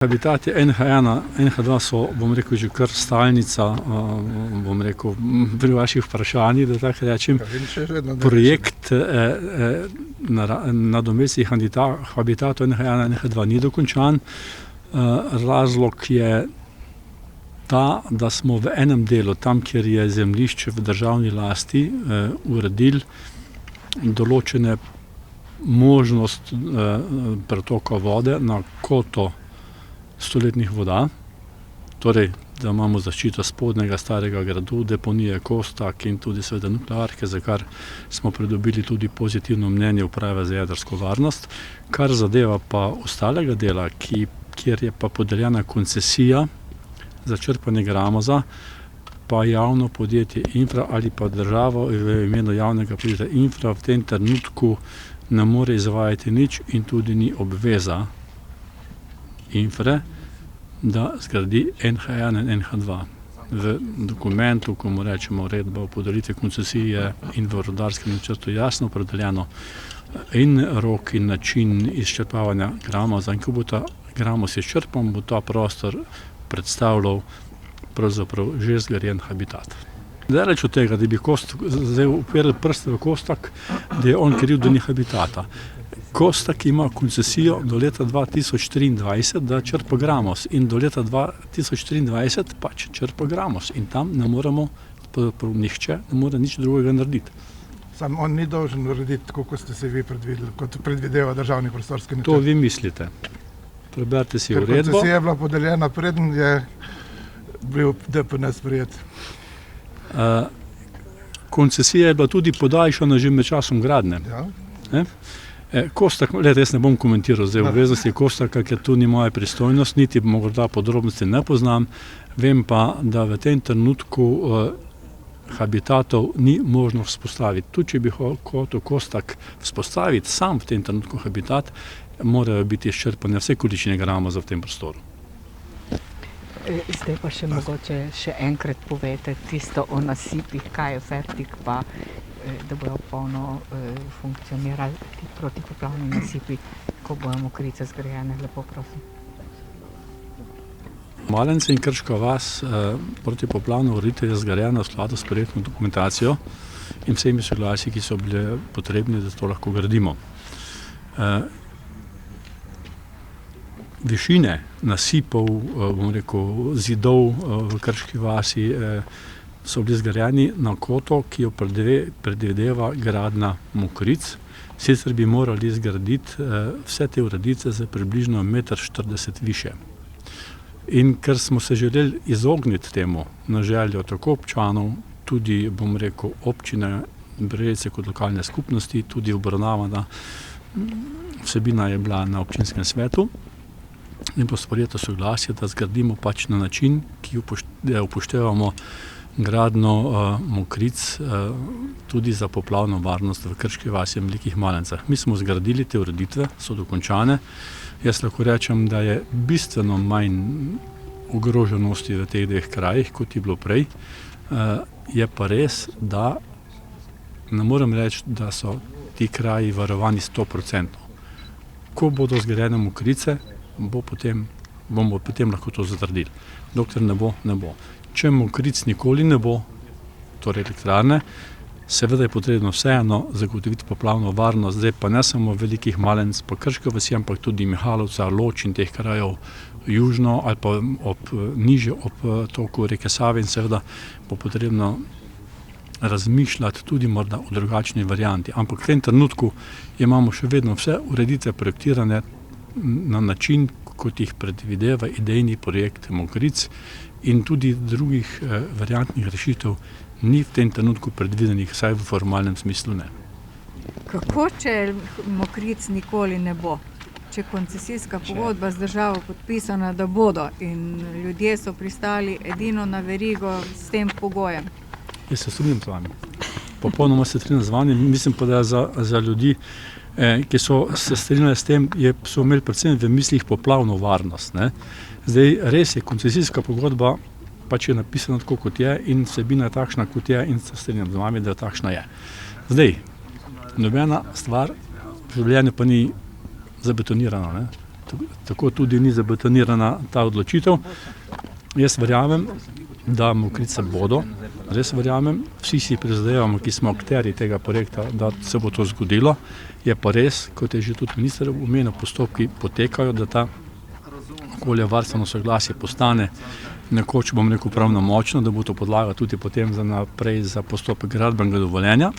Habitati NH1, NH2 so, že kar stalnica, pri vaših vprašanjih, da tako rečem. Projekt nadomestnih habitatov NH1 in NH2 ni dokončan. Razlog je ta, da smo v enem delu, tam, kjer je zemljišče v državni lasti, uredili določene možnost pretoka vode na koto stoletnih voda, torej, da imamo zaščito spodnjega starega gradu, deponije Kostak in tudi seveda nuklearke, za kar smo pridobili tudi pozitivno mnenje Uprave za jedrsko varnost. Kar zadeva pa ostalega dela, kjer je pa podeljena koncesija za črpanje gramoza, pa javno podjetje Infra ali pa država v imenu javnega podjetja Infra v tem trenutku ne more izvajati nič in tudi ni obveza Infre, da zgradi NH1 in NH2. V dokumentu, ko mu rečemo uredba o podelitvi koncesije in v rudarskem načrtu jasno opredeljeno in rok in način izčrpavanja gramoza. In ko bo ta gramoz izčrpan, bo ta prostor predstavljal pravzaprav že zgrajen habitat. Daleč od tega, da bi zdaj uperil prste v Kostak, da je on kriv, da ni habitata. Kostak ima koncesijo do leta 2023, da črpa gramoz in do leta 2023 pač črpa gramoz in tam ne moremo, nihče ne more nič drugega narediti. Sam on ni dolžen narediti, tako kot ste se vi predvideli, kot predvideva državni prostorski načrt. To vi mislite. Preberite si uredbo. Ker koncesija je bila podeljena, preden je bil DPN sprejet. Koncesija je bila tudi podaljšana že med časom gradnje. Ja. Kostak, jaz ne bom komentiral zdaj obveznosti Kostaka, ker tu ni moja pristojnost, niti morda podrobnosti ne poznam. Vem pa, da v tem trenutku habitatov ni možno vzpostaviti. Tudi če bi hotel Kostak vzpostaviti sam v tem trenutku habitat, morajo biti izčrpane vse količine gramoza v tem prostoru. Zdaj pa še enkrat povejte tisto o nasipih, kaj je Fertik pa, da bojo polno funkcionirali ti protipoplavni nasipi, ko bojo Mokrice zgrajene, lepo prosim. Malence in Krška vas protipoplavna ureditev je zgrajena v skladu s projektno dokumentacijo in vsemi soglasji, ki so bile potrebne, da to lahko gradimo. Višine nasipov, zidov v Krški vasi so bili zgrajeni na koto, ki jo predvideva gradnja Mokric. Sicer bi morali zgraditi vse te ureditve za približno 1,40 m više. In ker smo se želeli izogniti temu na željo tako občanov, tudi občine Brežice kot lokalne skupnosti, tudi obravnavana vsebina je bila na občinskem svetu, in pa sprejeto soglasje, da zgradimo pač na način, ki upoštevamo gradnjo Mokric tudi za poplavno varnost v Krški vasi in Velikih Malencah. Mi smo zgradili te ureditve, so dokončane. Jaz lahko rečem, da je bistveno manj ogroženosti v teh dveh krajih, kot je bilo prej. Je pa res, da ne morem reči, da so ti kraji varovani 100%. Ko bodo zgrajene Mokrice, bomo potem lahko to zatrdili. Dokler ne bo, ne bo. Če Mokric nikoli ne bo, torej elektrarne, seveda je potrebno vseeno zagotoviti poplavno varnost, zdaj pa ne samo Velikih Malenc, pa Krške vasi, ampak tudi Mihalovca, Loč in teh krajev južno ali pa nižje ob toku reke Save in seveda bo potrebno razmišljati tudi morda o drugačni varianti. Ampak v tem trenutku imamo še vedno vse ureditve projektirane na način, kot jih predvideva idejni projekt Mokric in tudi drugih variantnih rešitev ni v tem trenutku predvidenih, vsaj v formalnem smislu ne. Kako, če Mokric nikoli ne bo? Če koncesijska pogodba z državo podpisana, da bodo in ljudje so pristali edino na verigo s tem pogojem? Jaz se strinjam z vami. Popolnoma se strinjam z vami. Mislim pa, da za ljudi, ki so se strinjali s tem, so imeli predvsem v mislih poplavno varnost. Zdaj, res je, koncesijska pogodba pač je napisana tako, kot je in vsebina je takšna, kot je in se strinjam z vami, da takšna je. Zdaj, nobena stvar v življenju pa ni zabetonirana. tako tudi ni zabetonirana ta odločitev. Jaz verjamem, da Mokrice bodo, res verjamem, vsi si prizadevamo, ki smo akterji tega projekta, da se bo to zgodilo. Je pa res, kot je že tudi minister omenil, postopki potekajo, da ta okoljevarstveno soglasje postane nekoč, bom rekel, pravnomočno, da bo to podlaga tudi potem za naprej za postopek gradbenega dovoljenja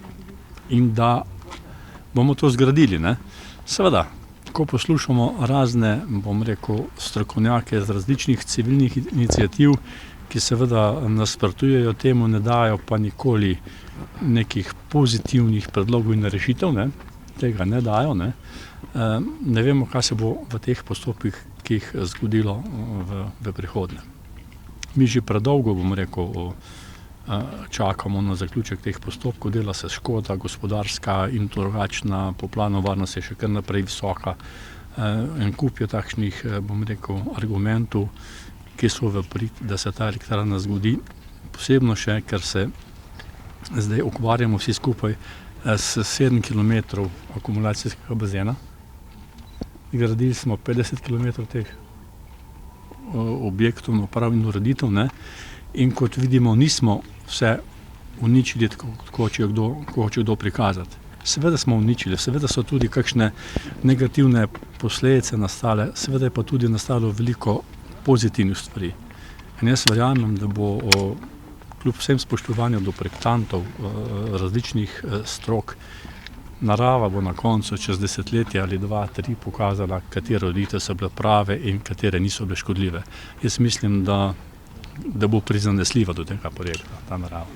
in da bomo to zgradili, ne. Seveda, ko poslušamo razne, bom rekel, strokovnjake z različnih civilnih iniciativ, ki seveda nasprotujejo temu, ne dajo pa nikoli nekih pozitivnih predlogov in rešitev, ne, tega ne dajo, ne. Ne vemo, kaj se bo v teh postopkih zgodilo v prihodnje. Mi že predolgo, bom rekel, čakamo na zaključek teh postopkov, dela se škoda, gospodarska in drugačna, poplavna varnost je še kar naprej visoka. En kup je takšnih, bom rekel, argumentov, ki so v prid, da se ta elektrarna zgodi. Posebno še, ker se zdaj ukvarjamo vsi skupaj s 7 km akumulacijskega bazena. Gradili smo 50 km teh objektov, naprav in ureditev, ne. In kot vidimo, nismo vse uničili, tako hoče kdo prikazati. Seveda smo uničili, seveda so tudi kakšne negativne posledice nastale, seveda je pa tudi nastalo veliko pozitivnih stvari. In jaz verjamem, da bo kljub vsem spoštovanju do projektantov različnih strok, narava bo na koncu čez desetletje ali 2, 3 pokazala, katere ureditve so bile prave in katere niso bile škodljive. Jaz mislim, da bo prizanesljiva do tega projekta, ta narava.